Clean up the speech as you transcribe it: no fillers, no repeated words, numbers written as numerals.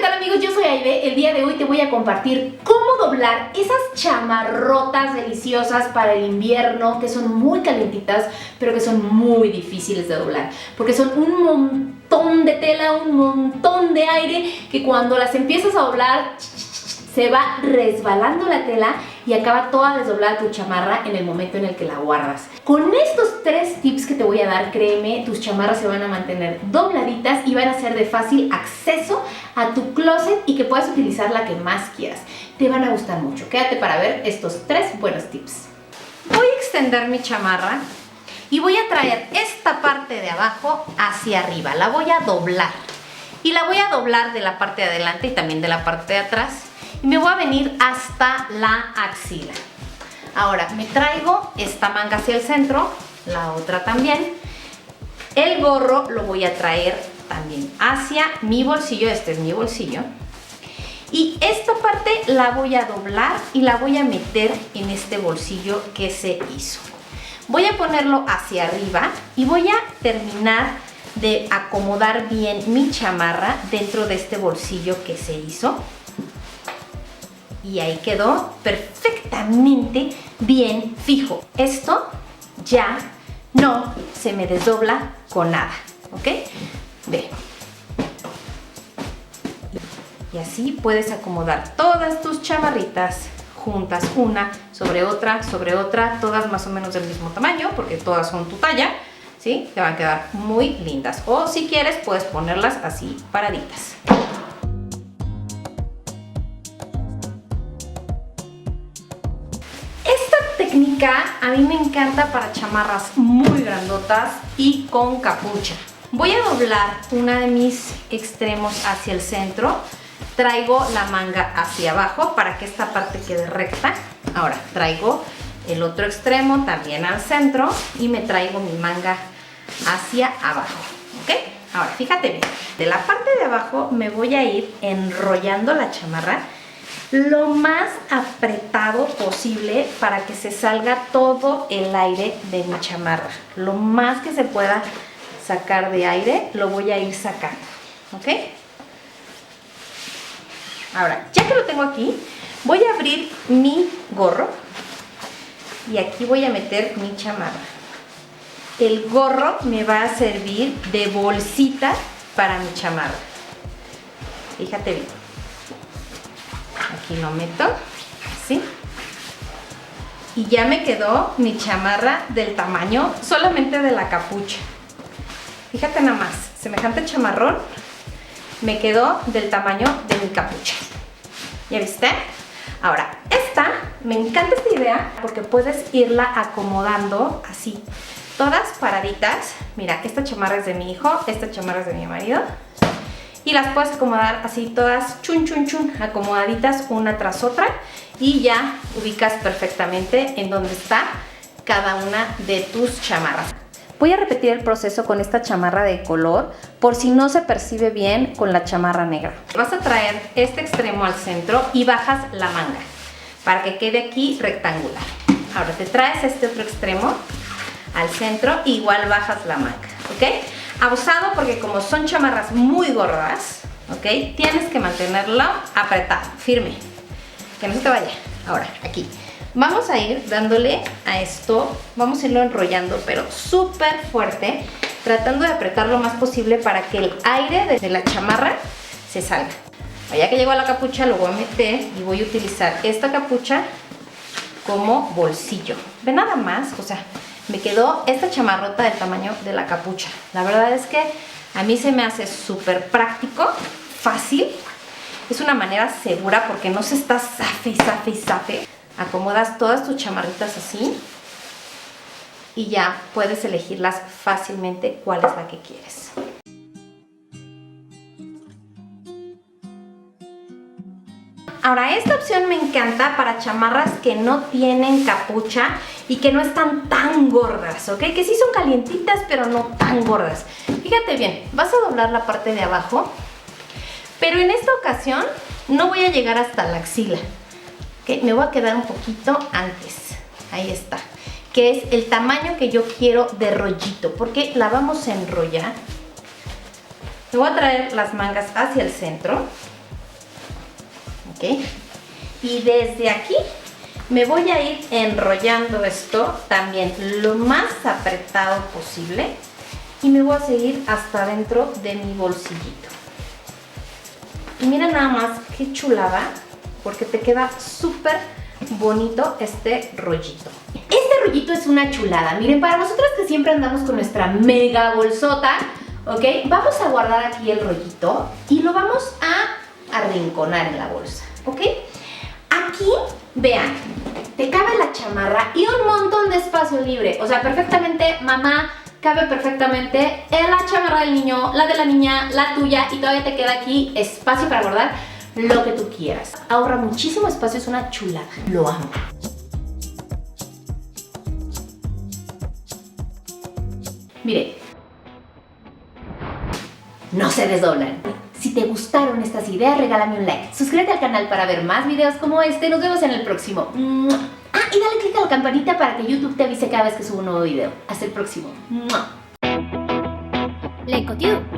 tal amigos? Yo soy Aide. El día de hoy te voy a compartir cómo doblar esas chamarrotas deliciosas para el invierno que son muy calientitas, pero que son muy difíciles de doblar porque son un montón de tela, un montón de aire que cuando las empiezas a doblar se va resbalando la tela y acaba toda desdoblada tu chamarra en el momento en el que la guardas. Con estos 3 tips que te voy a dar, créeme, tus chamarras se van a mantener dobladitas y van a ser de fácil acceso a tu closet y que puedas utilizar la que más quieras. Te van a gustar mucho. Quédate para ver estos 3 buenos tips. Voy a extender mi chamarra y voy a traer esta parte de abajo hacia arriba. La voy a doblar y la voy a doblar de la parte de adelante y también de la parte de atrás. Y me voy a venir hasta la axila. Ahora me traigo esta manga hacia el centro, la otra también. El gorro lo voy a traer también hacia mi bolsillo, este es mi bolsillo. Y esta parte la voy a doblar y la voy a meter en este bolsillo que se hizo. Voy a ponerlo hacia arriba y voy a terminar de acomodar bien mi chamarra dentro de este bolsillo que se hizo. Y ahí quedó perfectamente bien fijo. Esto ya no se me desdobla con nada, ¿ok? Ve. Y así puedes acomodar todas tus chamarritas juntas, una sobre otra, todas más o menos del mismo tamaño, porque todas son tu talla, ¿sí? Te van a quedar muy lindas. O si quieres, puedes ponerlas así paraditas. Técnica a mí me encanta para chamarras muy grandotas y con capucha. Voy a doblar una de mis extremos hacia el centro, traigo la manga hacia abajo para que esta parte quede recta. Ahora traigo el otro extremo también al centro y me traigo mi manga hacia abajo, ¿ok? Ahora fíjate bien, de la parte de abajo me voy a ir enrollando la chamarra lo más apretado posible para que se salga todo el aire de mi chamarra. Lo más que se pueda sacar de aire lo voy a ir sacando, ¿ok? Ahora, ya que lo tengo aquí, voy a abrir mi gorro y aquí voy a meter mi chamarra. El gorro me va a servir de bolsita para mi chamarra. Fíjate bien. Aquí lo meto, así. Y ya me quedó mi chamarra del tamaño solamente de la capucha. Fíjate nada más, semejante chamarrón me quedó del tamaño de mi capucha. ¿Ya viste? Ahora, me encanta esta idea porque puedes irla acomodando así. Todas paraditas. Mira, esta chamarra es de mi hijo, esta chamarra es de mi marido. Y las puedes acomodar así todas chun chun chun, acomodaditas una tras otra y ya ubicas perfectamente en dónde está cada una de tus chamarras. Voy a repetir el proceso con esta chamarra de color por si no se percibe bien con la chamarra negra. Vas a traer este extremo al centro y bajas la manga para que quede aquí rectangular. Ahora te traes este otro extremo al centro y igual bajas la manga, ¿ok? Abusado porque como son chamarras muy gordas, ¿ok? Tienes que mantenerlo apretado, firme, que no se te vaya. Ahora, aquí. Vamos a ir dándole a esto, vamos a irlo enrollando, pero súper fuerte, tratando de apretar lo más posible para que el aire de la chamarra se salga. Ya que llegó a la capucha, lo voy a meter y voy a utilizar esta capucha como bolsillo. Ve nada más, o sea, me quedó esta chamarrota del tamaño de la capucha. La verdad es que a mí se me hace súper práctico, fácil. Es una manera segura porque no se está zafe y zafe y zafe. Acomodas todas tus chamarritas así y ya puedes elegirlas fácilmente cuál es la que quieres. Ahora, esta opción me encanta para chamarras que no tienen capucha y que no están tan gordas, ¿ok? Que sí son calientitas, pero no tan gordas. Fíjate bien, vas a doblar la parte de abajo, pero en esta ocasión no voy a llegar hasta la axila, ¿ok? Me voy a quedar un poquito antes, ahí está, que es el tamaño que yo quiero de rollito, porque la vamos a enrollar. Me voy a traer las mangas hacia el centro ¿ok? Y desde aquí me voy a ir enrollando esto también lo más apretado posible y me voy a seguir hasta dentro de mi bolsillito. Y mira nada más qué chulada, porque te queda súper bonito este rollito. Este rollito es una chulada. Miren, para nosotras que siempre andamos con nuestra mega bolsota, ¿ok? Vamos a guardar aquí el rollito y lo vamos a arrinconar en la bolsa, ¿ok? Aquí, vean, te cabe la chamarra y un montón de espacio libre. O sea, perfectamente, mamá, cabe perfectamente en la chamarra del niño, la de la niña, la tuya, y todavía te queda aquí espacio para guardar lo que tú quieras. Ahorra muchísimo espacio, es una chulada. Lo amo. Mire, no se desdoblan. Si te gustaron estas ideas, regálame un like. Suscríbete al canal para ver más videos como este. Nos vemos en el próximo. Ah, y dale click a la campanita para que YouTube te avise cada vez que subo un nuevo video. Hasta el próximo. LecoTube.